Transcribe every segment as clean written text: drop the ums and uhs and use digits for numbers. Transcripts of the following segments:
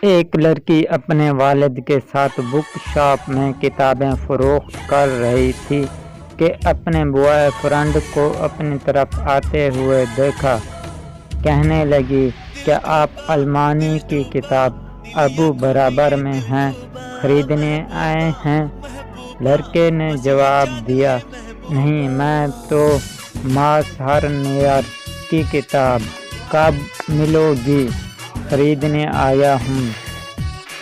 ایک لڑکی اپنے والد کے ساتھ بک شاپ میں کتابیں فروخت کر رہی تھی کہ اپنے بوائے فرینڈ کو اپنی طرف آتے ہوئے دیکھا۔ کہنے لگی، کیا آپ المانی کی کتاب ابو برابر میں ہیں خریدنے آئے ہیں؟ لڑکے نے جواب دیا، نہیں، میں تو ماس ہرنیار کی کتاب کب ملو گی خریدنے آیا ہوں۔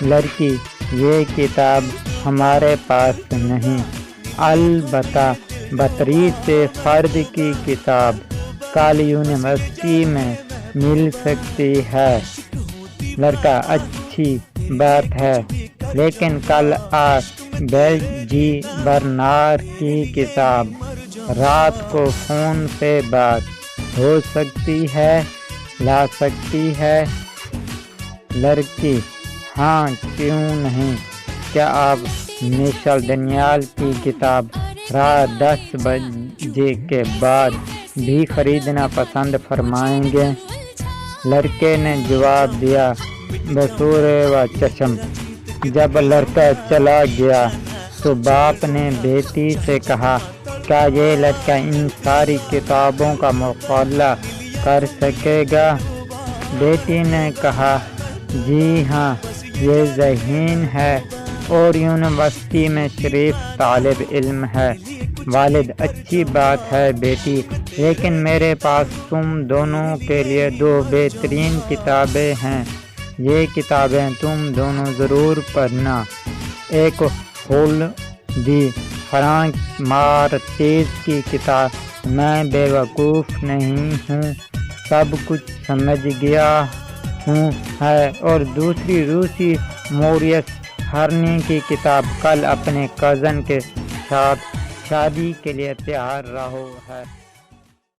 لڑکی، یہ کتاب ہمارے پاس نہیں، البتہ بطریس فرد کی کتاب کل یونیورسٹی میں مل سکتی ہے۔ لڑکا، اچھی بات ہے، لیکن کل بیلجی برنار کی کتاب رات کو فون پہ بات ہو سکتی ہے، لا سکتی ہے؟ لڑکی، ہاں، کیوں نہیں؟ کیا آپ میشل ڈینیال کی کتاب رات 10 بجے کے بعد بھی خریدنا پسند فرمائیں گے؟ لڑکے نے جواب دیا، بصور و چشم۔ جب لڑکا چلا گیا تو باپ نے بیٹی سے کہا، کیا یہ لڑکا ان ساری کتابوں کا مطالعہ کر سکے گا؟ بیٹی نے کہا، جی ہاں، یہ ذہین ہے اور یونیورسٹی میں شریف طالب علم ہے۔ والد، اچھی بات ہے بیٹی، لیکن میرے پاس تم دونوں کے لیے 2 بہترین کتابیں ہیں، یہ کتابیں تم دونوں ضرور پڑھنا۔ ایک ہول دی فرانک مارتیز کی کتاب میں بیوقوف نہیں ہوں، سب کچھ سمجھ گیا ہوں ہے، اور دوسری روسی موریس ہرنی کی کتاب کل اپنے کزن کے ساتھ شادی کے لیے تیار رہو ہے۔